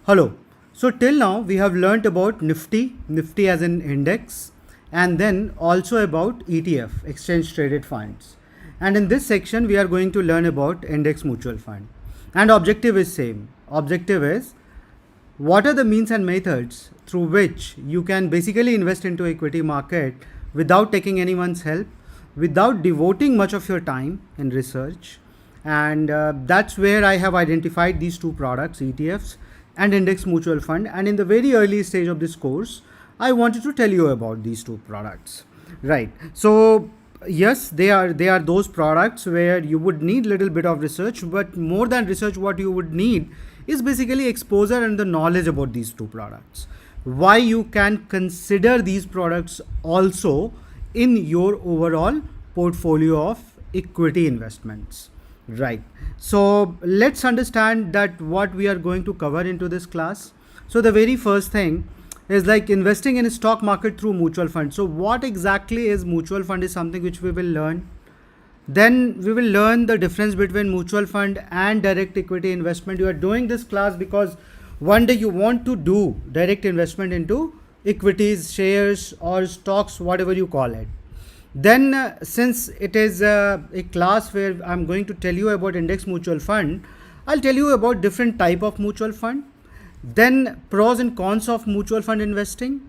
Hello. So till now we have learnt about Nifty as an index, and then also about ETF, exchange traded funds. And in this section we are going to learn about index mutual fund. And objective is same. Objective is what are the means and methods through which you can basically invest into equity market without taking anyone's help, without devoting much of your time in research. And that's where I have identified these two products, ETFs and index mutual fund. And in the very early stage of this course, I wanted to tell you about these two products. Right. So yes, they are those products where you would need little bit of research, but more than research, what you would need is basically exposure and the knowledge about these two products. Why you can consider these products also in your overall portfolio of equity investments. Right. So let's understand that what we are going to cover into this class. So the very first thing is like investing in a stock market through mutual fund. So what exactly is mutual fund is something which we will learn. Then we will learn the difference between mutual fund and direct equity investment. You are doing this class because one day you want to do direct investment into equities, shares or stocks, whatever you call it. Then since it is a class where I'm going to tell you about index mutual fund, I'll tell you about different type of mutual fund, then pros and cons of mutual fund investing,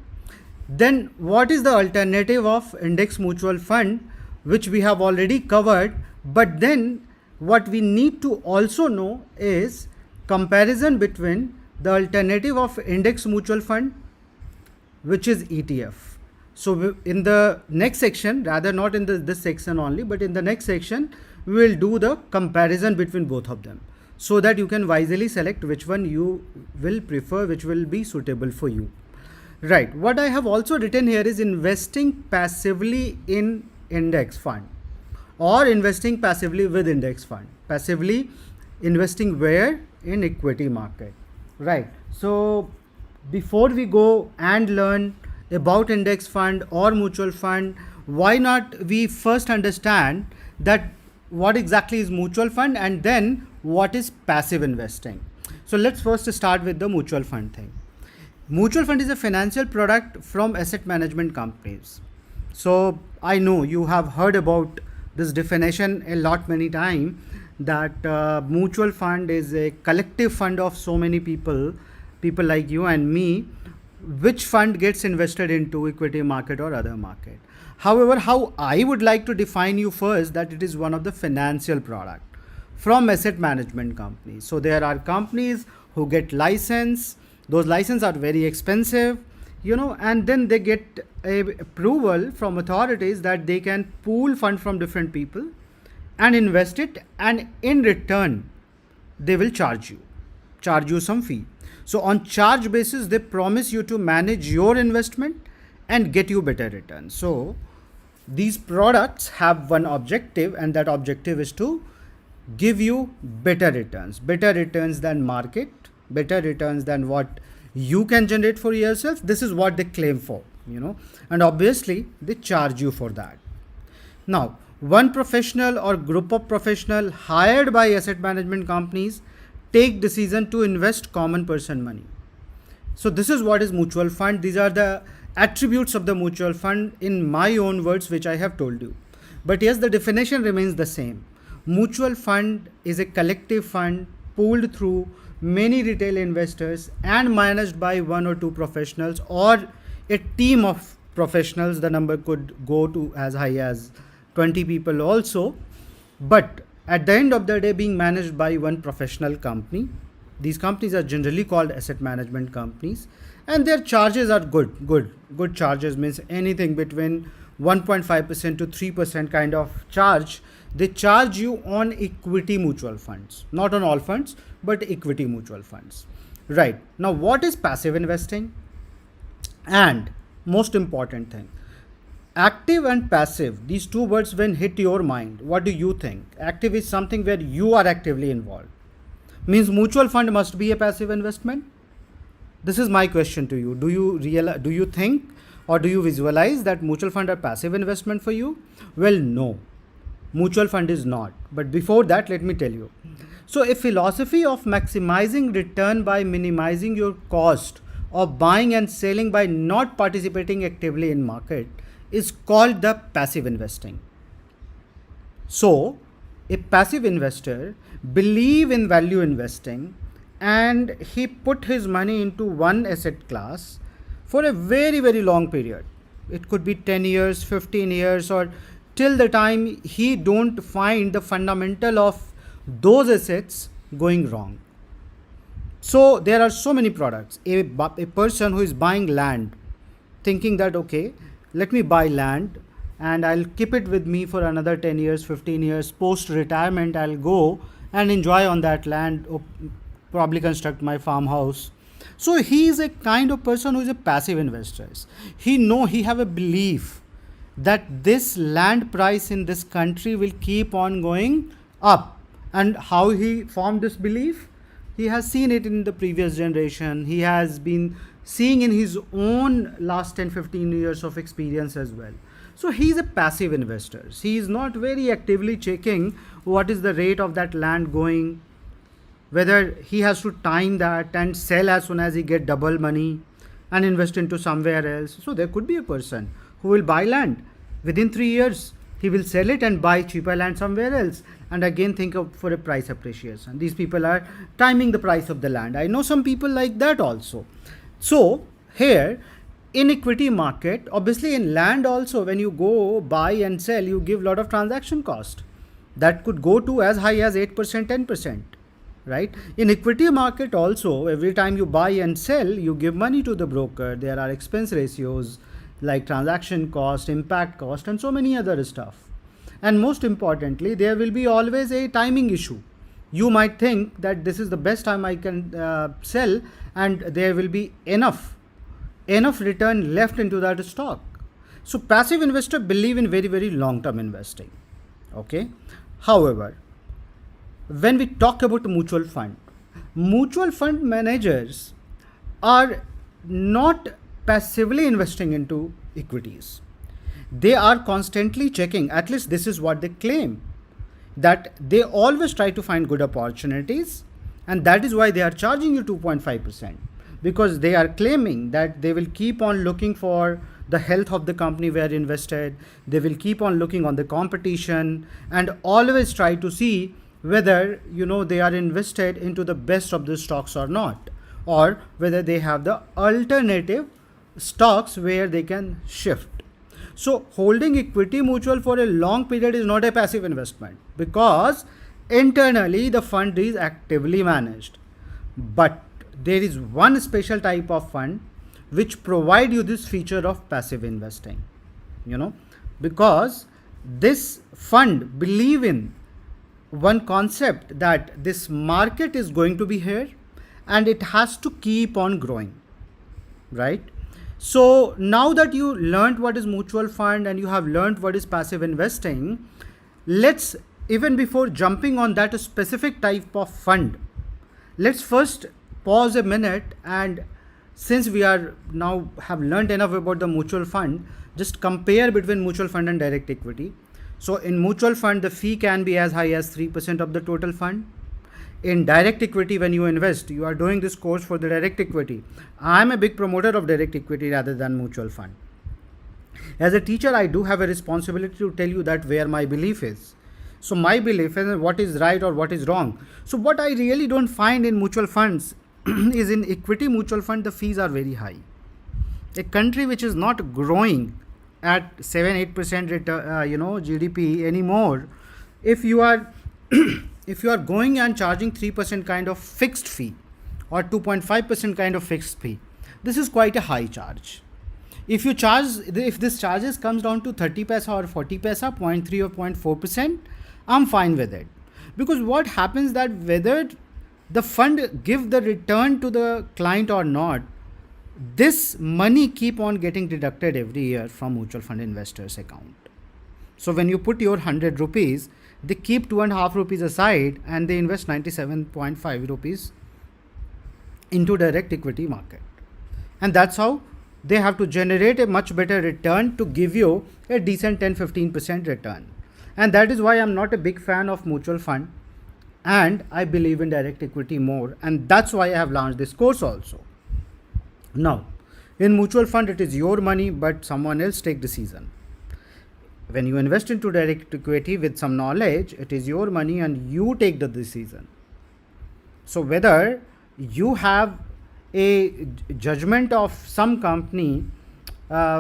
then what is the alternative of index mutual fund, which we have already covered, but then what we need to also know is comparison between the alternative of index mutual fund, which is ETF. So in the next section, rather not in this section only, but in the next section, we will do the comparison between both of them so that you can wisely select which one you will prefer, which will be suitable for you. Right. What I have also written here is investing passively in index fund or investing passively with index fund. Passively investing where? In equity market. Right. So before we go and learn about index fund or mutual fund, why not we first understand that what exactly is mutual fund and then what is passive investing. So let's first start with the mutual fund thing. Mutual fund is a financial product from asset management companies. So I know you have heard about this definition a lot many times, that mutual fund is a collective fund of so many people like you and me, which fund gets invested into equity market or other market. However, how I would like to define you first, that it is one of the financial product from asset management companies. So there are companies who get license. Those licenses are very expensive, and then they get a approval from authorities that they can pool fund from different people and invest it, and in return they will charge you some fee. So on charge basis, they promise you to manage your investment and get you better returns. So these products have one objective, and that objective is to give you better returns than market, better returns than what you can generate for yourself. This is what they claim for, and obviously they charge you for that. Now, one professional or group of professional hired by asset management companies take decision to invest common person money. So this is what is mutual fund. These are the attributes of the mutual fund in my own words, which I have told you. But yes, the definition remains the same. Mutual fund is a collective fund pooled through many retail investors and managed by one or two professionals or a team of professionals. The number could go to as high as 20 people also. But at the end of the day, being managed by one professional company. These companies are generally called asset management companies, and their charges are good charges, means anything between 1.5% to 3% kind of charge. They charge you on equity mutual funds, not on all funds, but equity mutual funds. Right. Now, what is passive investing? And most important thing, active and passive, these two words when hit your mind, what do you think? Active is something where you are actively involved. Means mutual fund must be a passive investment? This is my question to you. Do you think or do you visualize that mutual fund are passive investment for you? Well, no. Mutual fund is not. But before that, let me tell you. So a philosophy of maximizing return by minimizing your cost of buying and selling by not participating actively in market is called the passive investing. So a passive investor believe in value investing and he put his money into one asset class for a very, very long period. It could be 10 years, 15 years, or till the time he don't find the fundamental of those assets going wrong. So there are so many products. A person who is buying land thinking that, okay, let me buy land and I'll keep it with me for another 10 years, 15 years. Post retirement, I'll go and enjoy on that land, probably construct my farmhouse. So he is a kind of person who is a passive investor. He have a belief that this land price in this country will keep on going up. And how he formed this belief? He has seen it in the previous generation. He has been seeing in his own last 10-15 years of experience as well. So he is a passive investor. He is not very actively checking what is the rate of that land going, whether he has to time that and sell as soon as he get double money and invest into somewhere else. So there could be a person who will buy land within 3 years. He will sell it and buy cheaper land somewhere else and again think of for a price appreciation. These people are timing the price of the land. I know some people like that also. So here in equity market, obviously in land also, when you go buy and sell, you give lot of transaction cost. That could go to as high as 8%, 10%. Right? In equity market also, every time you buy and sell, you give money to the broker. There are expense ratios like transaction cost, impact cost, and so many other stuff. And most importantly, there will be always a timing issue. You might think that this is the best time I can sell and there will be enough return left into that stock. So passive investor believe in very, very long-term investing. Okay. However, when we talk about mutual fund managers are not passively investing into equities. They are constantly checking, at least this is what they claim, that they always try to find good opportunities, and that is why they are charging you 2.5%, because they are claiming that they will keep on looking for the health of the company where invested. They will keep on looking on the competition and always try to see whether they are invested into the best of the stocks or not, or whether they have the alternative stocks where they can shift. So holding equity mutual for a long period is not a passive investment, because internally the fund is actively managed. But there is one special type of fund which provide you this feature of passive investing, because this fund believe in one concept that this market is going to be here and it has to keep on growing, right? So now that you learned what is mutual fund and you have learned what is passive investing, let's, even before jumping on that specific type of fund, let's first pause a minute, and since we are now have learned enough about the mutual fund, just compare between mutual fund and direct equity. So in mutual fund, the fee can be as high as 3% of the total fund. In direct equity, when you invest, you are doing this course for the direct equity. I am a big promoter of direct equity rather than mutual fund. As a teacher, I do have a responsibility to tell you that where my belief is. So my belief is what is right or what is wrong. So what I really don't find in mutual funds is in equity mutual fund, the fees are very high. A country which is not growing at 7-8% GDP anymore, if you are if you are going and charging 3% kind of fixed fee or 2.5% kind of fixed fee, this is quite a high charge. If this charges comes down to 30 paisa or 40 paisa, 0.3 or 0.4%, I'm fine with it. Because what happens that whether the fund give the return to the client or not, this money keep on getting deducted every year from mutual fund investors account. So when you put your 100 rupees, they keep 2.5 rupees aside and they invest 97.5 rupees into direct equity market. And that's how they have to generate a much better return to give you a decent 10-15% return. And that is why I'm not a big fan of mutual fund, and I believe in direct equity more, and that's why I have launched this course also. Now, in mutual fund, it is your money, but someone else take decision. When you invest into direct equity with some knowledge, it is your money and you take the decision. So whether you have a judgment of some company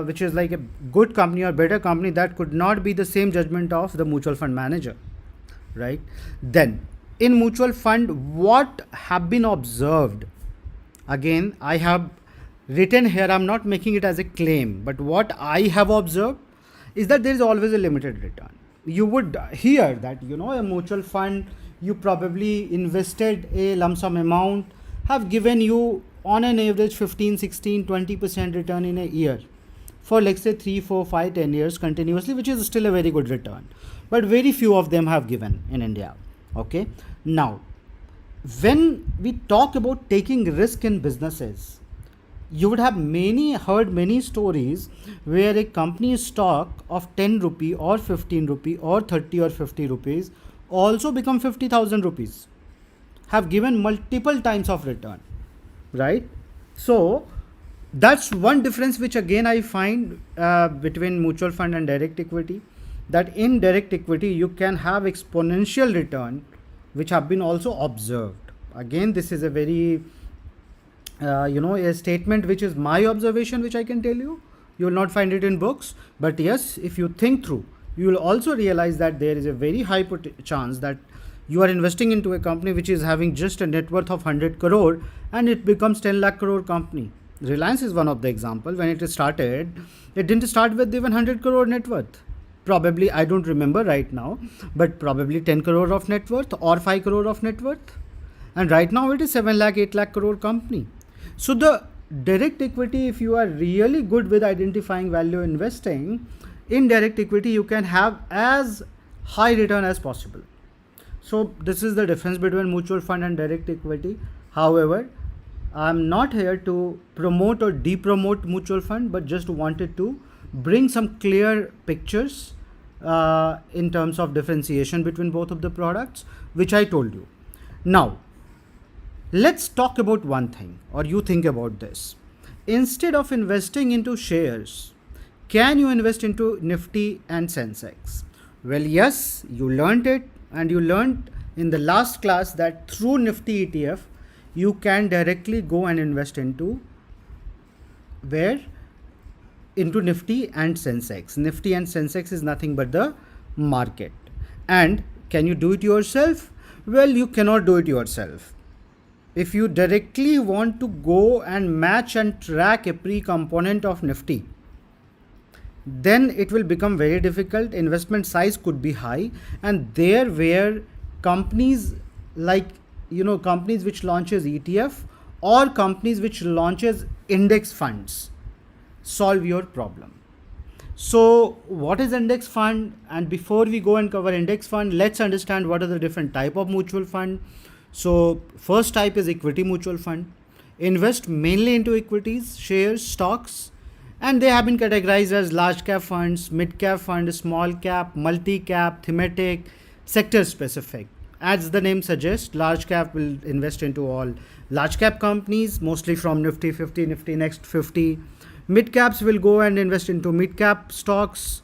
which is like a good company or better company, that could not be the same judgment of the mutual fund manager, right? Then in mutual fund, what have been observed, again I have written here, I'm not making it as a claim, but what I have observed is that there is always a limited return. You would hear that, a mutual fund, you probably invested a lump sum amount, have given you on an average 15, 16, 20% return in a year for, let's say, 3, 4, 5, 10 years continuously, which is still a very good return. But very few of them have given in India. Okay. Now, when we talk about taking risk in businesses, you would have heard many stories where a company's stock of 10 rupee or 15 rupee or 30 or 50 rupees also become 50,000 rupees, have given multiple times of return, right? So that's one difference which again I find between mutual fund and direct equity, that in direct equity you can have exponential return, which have been also observed. Again, this is a very a statement which is my observation, which I can tell you. You will not find it in books, but yes, if you think through, you will also realize that there is a very high chance that you are investing into a company which is having just a net worth of 100 crore and it becomes 10 lakh crore company. Reliance is one of the example. When it started, it didn't start with even 100 crore net worth. Probably, I don't remember right now, but probably 10 crore of net worth or 5 crore of net worth. And right now it is 7 lakh, 8 lakh crore company. So the direct equity, if you are really good with identifying value investing, in direct equity you can have as high return as possible. So this is the difference between mutual fund and direct equity. However, I'm not here to promote or de-promote mutual fund, but just wanted to bring some clear pictures in terms of differentiation between both of the products, which I told you. Now, let's talk about one thing, or you think about this. Instead of investing into shares, can you invest into Nifty and Sensex? Well, yes, you learned it, and you learned in the last class that through Nifty ETF, you can directly go and invest into where? Into Nifty and Sensex. Nifty and Sensex is nothing but the market. And can you do it yourself? Well, you cannot do it yourself. If you directly want to go and match and track a pre-component of Nifty, then it will become very difficult. Investment size could be high, and there where companies like companies which launches ETF or companies which launches index funds solve your problem. So what is index fund? And before we go and cover index fund, let's understand what are the different type of mutual fund. So first type is equity mutual fund. Invest mainly into equities, shares, stocks, and they have been categorized as large cap funds, mid cap fund, small cap, multi cap, thematic, sector specific. As the name suggests, large cap will invest into all large cap companies, mostly from Nifty 50, Nifty Next 50. Mid caps will go and invest into mid cap stocks.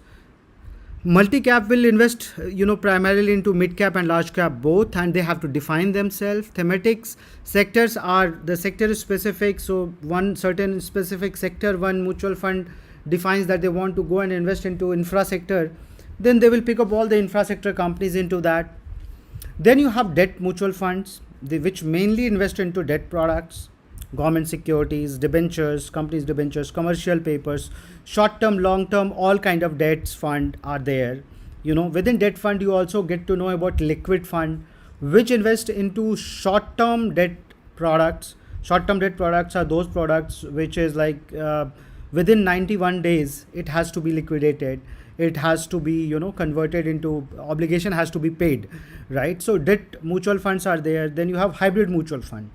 Multi-cap will invest, primarily into mid-cap and large-cap both, and they have to define themselves. Thematics sectors are the sector specific. So one certain specific sector, one mutual fund defines that they want to go and invest into infra sector, then they will pick up all the infra sector companies into that. Then you have debt mutual funds, which mainly invest into debt products, government securities, debentures, companies debentures, commercial papers, short-term, long-term, all kind of debts fund are there. Within debt fund, you also get to know about liquid fund, which invest into short-term debt products. Short-term debt products are those products which is like within 91 days, it has to be liquidated. It has to be, converted into obligation, has to be paid, right? So debt mutual funds are there. Then you have hybrid mutual fund.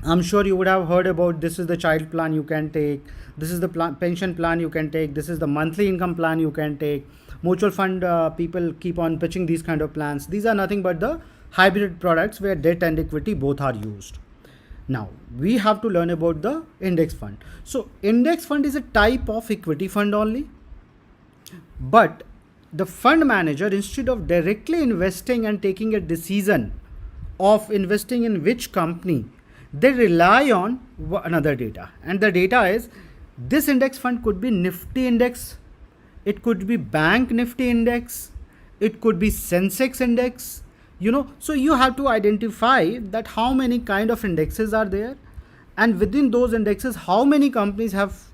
I'm sure you would have heard about this is the child plan you can take, this is the pension plan you can take, this is the monthly income plan you can take. mutual fund people keep on pitching these kind of plans. These are nothing but the hybrid products where debt and equity both are used. Now we have to learn about the index fund. So index fund is a type of equity fund only, but the fund manager, instead of directly investing and taking a decision of investing in which company, they rely on another data, and the data is this index fund could be Nifty index, it could be Bank Nifty index, it could be Sensex index, so you have to identify that how many kind of indexes are there, and within those indexes how many companies have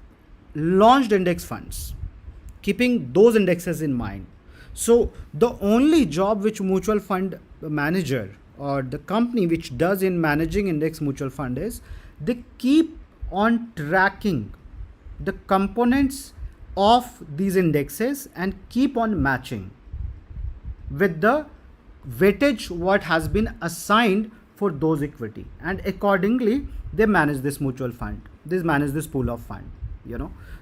launched index funds, keeping those indexes in mind. So the only job which mutual fund manager or the company which does in managing index mutual fund is they keep on tracking the components of these indexes and keep on matching with the weightage what has been assigned for those equity, and accordingly they manage this mutual fund, they manage this pool of fund.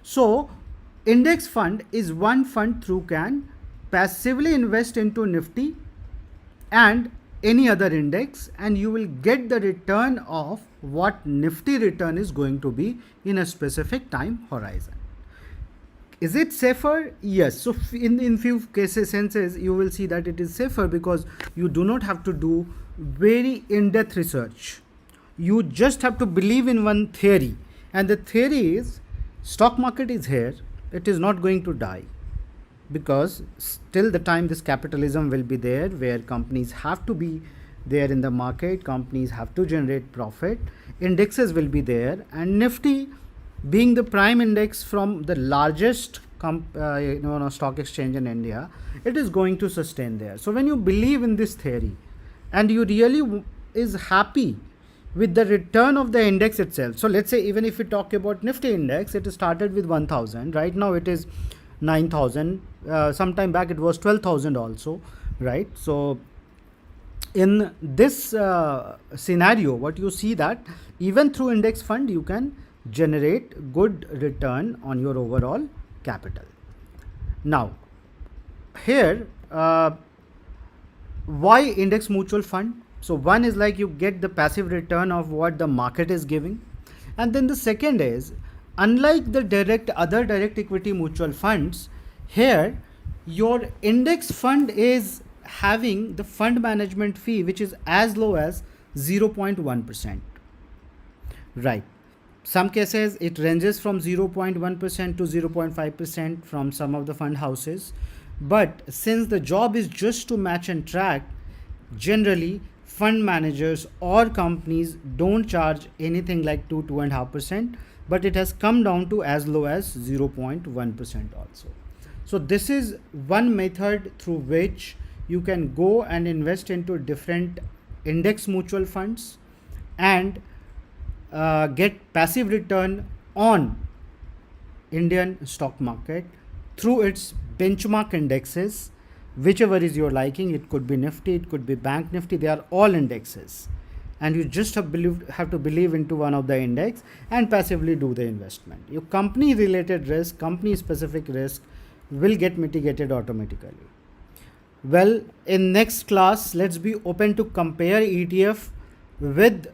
So index fund is one fund through can passively invest into Nifty and any other index, and you will get the return of what Nifty return is going to be in a specific time horizon. Is it safer? Yes. So in few cases senses you will see that it is safer because you do not have to do very in-depth research. You just have to believe in one theory, and the theory is stock market is here, it is not going to die, because till the time this capitalism will be there where companies have to be there in the market, companies have to generate profit, indexes will be there, and Nifty being the prime index from the largest stock exchange in India, it is going to sustain there. So when you believe in this theory and you really is happy with the return of the index itself, so let's say even if we talk about Nifty index, it started with 1000, right now it is 9,000, some time back it was 12,000 also, right? So in this scenario, what you see that even through index fund you can generate good return on your overall capital. Now here why index mutual fund? So one is like you get the passive return of what the market is giving, and then the second is, unlike the other direct equity mutual funds, here your index fund is having the fund management fee which is as low as 0.1%, right? Some cases it ranges from 0.1% to 0.5% from some of the fund houses, but since the job is just to match and track, generally fund managers or companies don't charge anything like 2.5%, but it has come down to as low as 0.1% also. So this is one method through which you can go and invest into different index mutual funds and get passive return on Indian stock market through its benchmark indexes, whichever is your liking. It could be Nifty, it could be Bank Nifty, they are all indexes, and you just have to believe into one of the index and passively do the investment. Your company related risk, company specific risk will get mitigated automatically. Well, in next class, let's be open to compare ETF with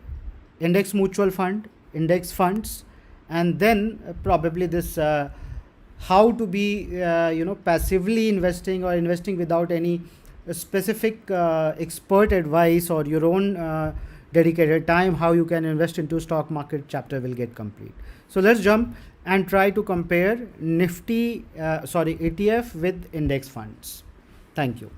index mutual fund, index funds, and then probably this how to be passively investing or investing without any specific expert advice or your own dedicated time, how you can invest into stock market chapter will get complete. So let's jump and try to compare Nifty ETF with index funds. Thank you.